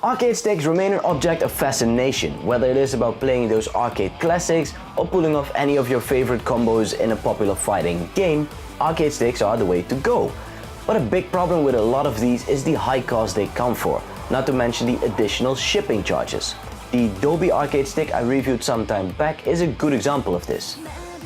Arcade sticks remain an object of fascination, whether it is about playing those arcade classics or pulling off any of your favorite combos in a popular fighting game. Arcade sticks are the way to go. But a big problem with a lot of these is the high cost they come for, not to mention the additional shipping charges. The Dobby arcade stick I reviewed some time back is a good example of this.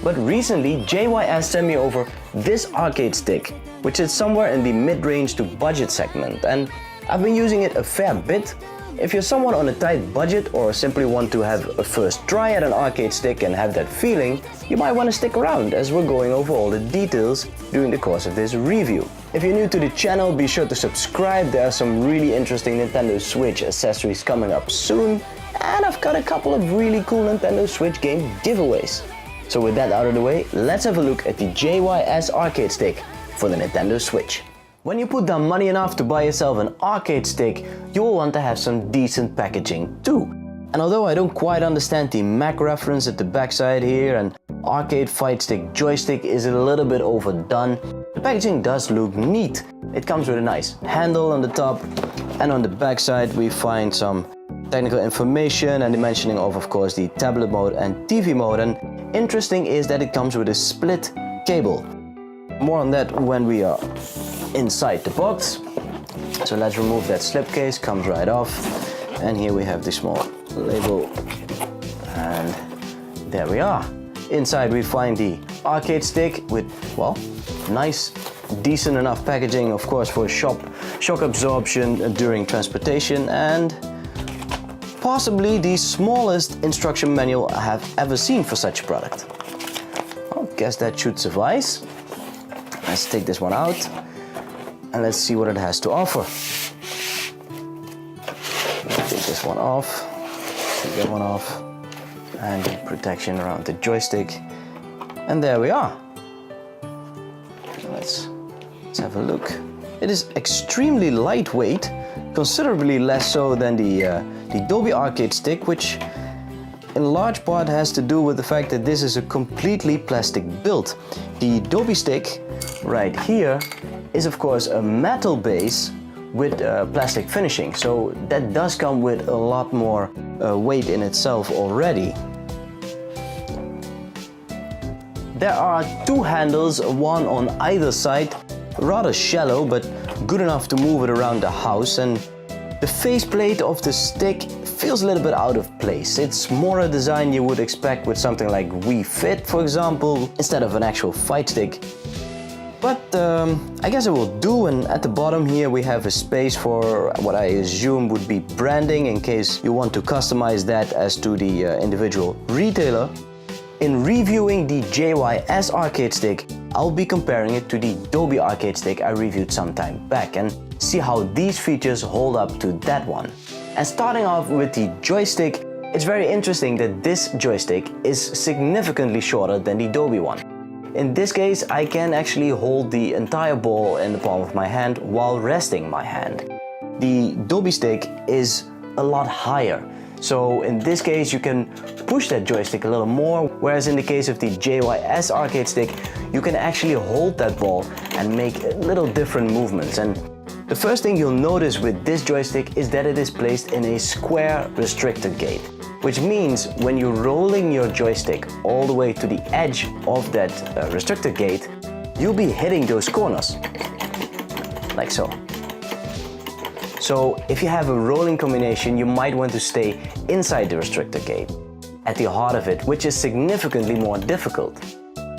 But recently JYS sent me over this arcade stick, which is somewhere in the mid-range to budget segment, and I've been using it a fair bit. If you're someone on a tight budget or simply want to have a first try at an arcade stick and have that feeling, you might want to stick around as we're going over all the details during the course of this review. If you're new to the channel, be sure to subscribe. There are some really interesting Nintendo Switch accessories coming up soon, and I've got a couple of really cool Nintendo Switch game giveaways. So with that out of the way, let's have a look at the JYS arcade stick for the Nintendo Switch. When you put down money enough to buy yourself an arcade stick, you will want to have some decent packaging too. And although I don't quite understand the Mac reference at the backside here, and arcade fight stick joystick is a little bit overdone, the packaging does look neat. It comes with a nice handle on the top, and on the backside we find some technical information and the mentioning of course, the tablet mode and TV mode. And interesting is that it comes with a split cable. More on that when we are inside the box. So let's remove that slipcase, comes right off, and here we have the small label, and there we are. Inside we find the arcade stick with, well, nice, decent enough packaging, of course, for shock absorption during transportation, and possibly the smallest instruction manual I have ever seen for such a product. I guess that should suffice. Let's take this one out and let's see what it has to offer. Take this one off, take that one off, and the protection around the joystick. And there we are. Let's have a look. It is extremely lightweight, considerably less so than the Dobby arcade stick, which in large part has to do with the fact that this is a completely plastic build. The Dobby stick right here is of course a metal base with plastic finishing, so that does come with a lot more weight in itself already. There are two handles, one on either side, rather shallow but good enough to move it around the house, and the faceplate of the stick feels a little bit out of place. It's more a design you would expect with something like Wii Fit, for example, instead of an actual fight stick. But I guess it will do, and at the bottom here we have a space for what I assume would be branding in case you want to customize that as to the individual retailer. In reviewing the JYS arcade stick, I'll be comparing it to the Dobby arcade stick I reviewed some time back and see how these features hold up to that one. And starting off with the joystick, it's very interesting that this joystick is significantly shorter than the Dobby one. In this case, I can actually hold the entire ball in the palm of my hand while resting my hand. The Dobby stick is a lot higher, so in this case you can push that joystick a little more, whereas in the case of the JYS arcade stick, you can actually hold that ball and make little different movements. And the first thing you'll notice with this joystick is that it is placed in a square restrictor gate, which means when you're rolling your joystick all the way to the edge of that restrictor gate, you'll be hitting those corners, like so. So if you have a rolling combination, you might want to stay inside the restrictor gate, at the heart of it, which is significantly more difficult.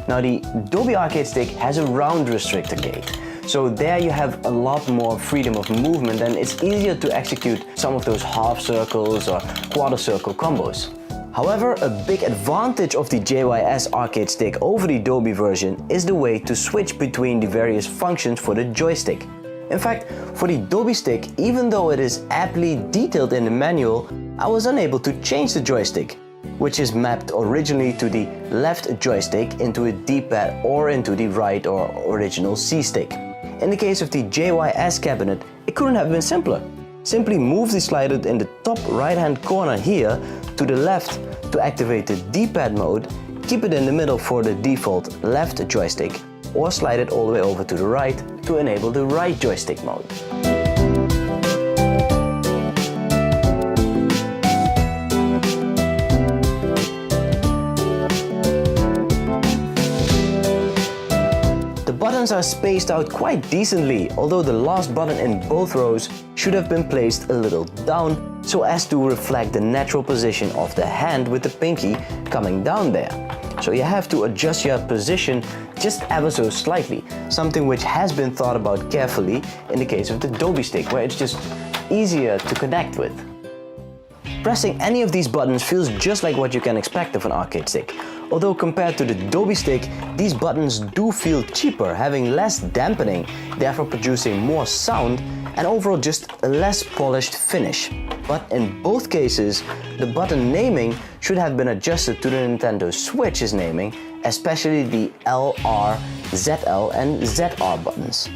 Now the Dobby arcade stick has a round restrictor gate, so there you have a lot more freedom of movement and it's easier to execute some of those half circles or quarter circle combos. However, a big advantage of the JYS arcade stick over the Dobby version is the way to switch between the various functions for the joystick. In fact, for the Dobby stick, even though it is aptly detailed in the manual, I was unable to change the joystick, which is mapped originally to the left joystick into a D-pad or into the right or original C-stick. In the case of the JYS cabinet, it couldn't have been simpler. Simply move the slider in the top right-hand corner here to the left to activate the D-pad mode, keep it in the middle for the default left joystick, or slide it all the way over to the right to enable the right joystick mode. buttons are spaced out quite decently, although the last button in both rows should have been placed a little down so as to reflect the natural position of the hand with the pinky coming down there. So you have to adjust your position just ever so slightly, something which has been thought about carefully in the case of the Dobby stick, where it's just easier to connect with. Pressing any of these buttons feels just like what you can expect of an arcade stick. Although compared to the Dobby stick, these buttons do feel cheaper, having less dampening, therefore producing more sound and overall just a less polished finish. But in both cases, the button naming should have been adjusted to the Nintendo Switch's naming, especially the L, R, ZL and ZR buttons.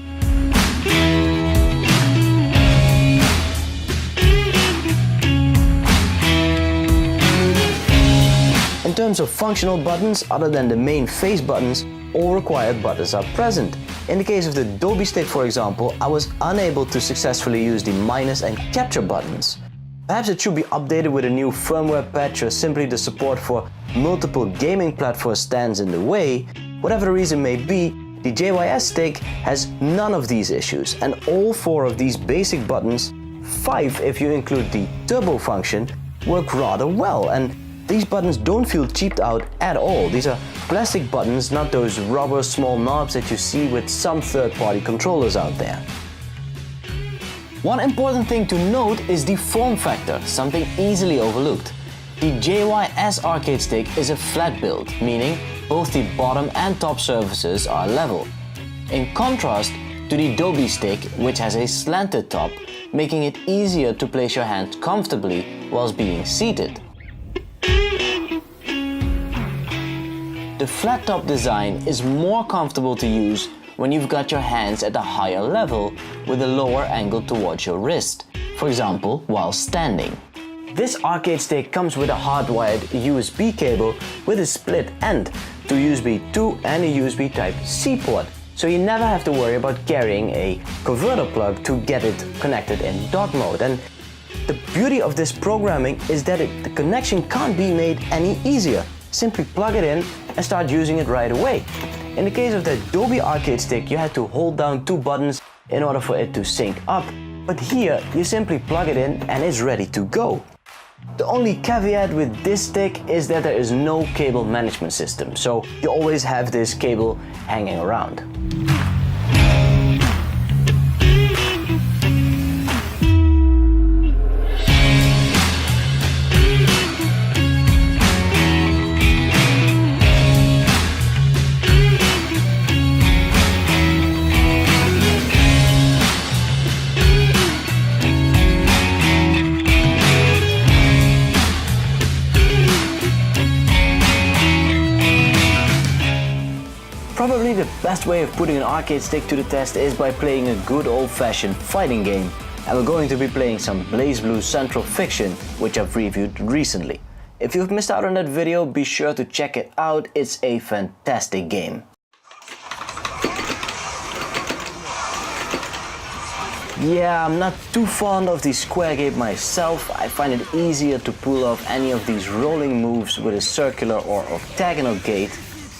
In terms of functional buttons, other than the main face buttons, all required buttons are present. In the case of the Dobby stick, for example, I was unable to successfully use the minus and capture buttons. Perhaps it should be updated with a new firmware patch, or simply the support for multiple gaming platforms stands in the way. Whatever the reason may be, the JYS stick has none of these issues, and all 4 of these basic buttons, 5 if you include the turbo function, work rather well, and these buttons don't feel cheaped out at all. These are plastic buttons, not those rubber small knobs that you see with some third-party controllers out there. One important thing to note is the form factor, something easily overlooked. The JYS arcade stick is a flat build, meaning both the bottom and top surfaces are level. In contrast to the Dobby stick, which has a slanted top, making it easier to place your hand comfortably whilst being seated. The flat top design is more comfortable to use when you've got your hands at a higher level with a lower angle towards your wrist, for example while standing. This arcade stick comes with a hardwired USB cable with a split end to USB 2 and a USB Type-C port, so you never have to worry about carrying a converter plug to get it connected in dock mode. And the beauty of this programming is that the connection can't be made any easier. Simply plug it in and start using it right away. In the case of the Dobby arcade stick, you had to hold down 2 buttons in order for it to sync up, but here you simply plug it in and it's ready to go. The only caveat with this stick is that there is no cable management system, so you always have this cable hanging around. Probably the best way of putting an arcade stick to the test is by playing a good old-fashioned fighting game. And we're going to be playing some BlazBlue Central Fiction, which I've reviewed recently. If you've missed out on that video, be sure to check it out. It's a fantastic game. Yeah, I'm not too fond of the square game myself. I find it easier to pull off any of these rolling moves with a circular or octagonal gate.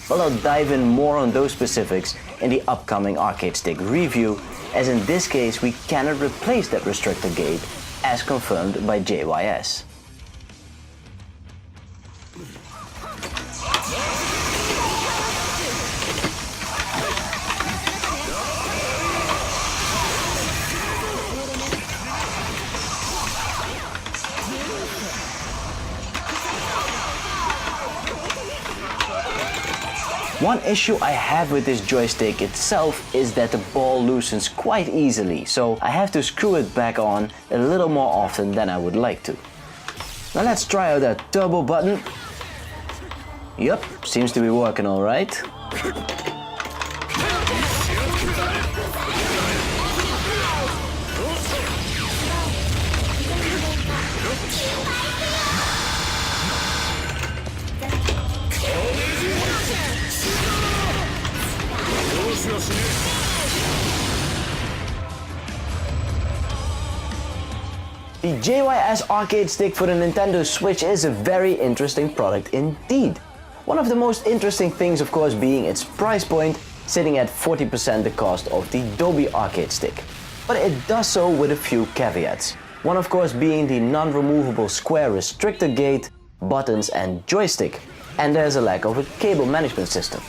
But I'll dive in more on those specifics in the upcoming arcade stick review, as in this case we cannot replace that restrictor gate as confirmed by JYS. One issue I have with this joystick itself is that the ball loosens quite easily, so I have to screw it back on a little more often than I would like to. Now let's try out that turbo button. Yup, seems to be working alright. The JYS arcade stick for the Nintendo Switch is a very interesting product indeed. One of the most interesting things, of course, being its price point, sitting at 40% the cost of the Dolby arcade stick. But it does so with a few caveats. One of course being the non-removable square restrictor gate, buttons and joystick. And there's a lack of a cable management system.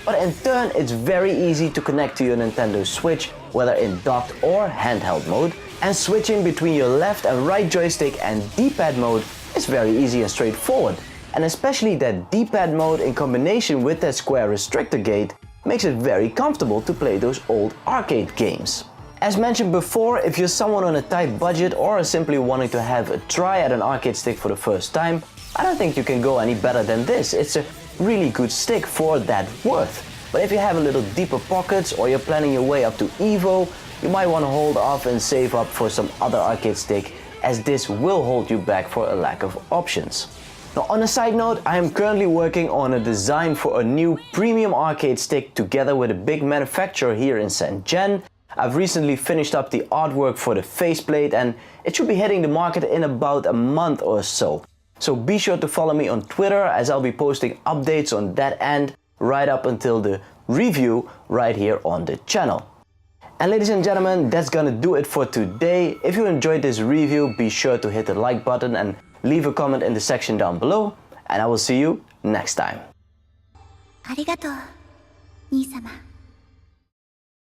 But in turn it's very easy to connect to your Nintendo Switch, whether in docked or handheld mode, and switching between your left and right joystick and D-pad mode is very easy and straightforward. And especially that D-pad mode in combination with that square restrictor gate makes it very comfortable to play those old arcade games. As mentioned before, if you're someone on a tight budget or are simply wanting to have a try at an arcade stick for the first time, I don't think you can go any better than this. It's a really good stick for that worth. But if you have a little deeper pockets or you're planning your way up to Evo, you might want to hold off and save up for some other arcade stick, as this will hold you back for a lack of options. Now, on a side note, I am currently working on a design for a new premium arcade stick together with a big manufacturer here in St. Gen. I've recently finished up the artwork for the faceplate and it should be hitting the market in about a month or so. So be sure to follow me on Twitter, as I'll be posting updates on that end right up until the review right here on the channel. And ladies and gentlemen, that's gonna do it for today. If you enjoyed this review, be sure to hit the like button and leave a comment in the section down below. And I will see you next time. ありがとう、兄様。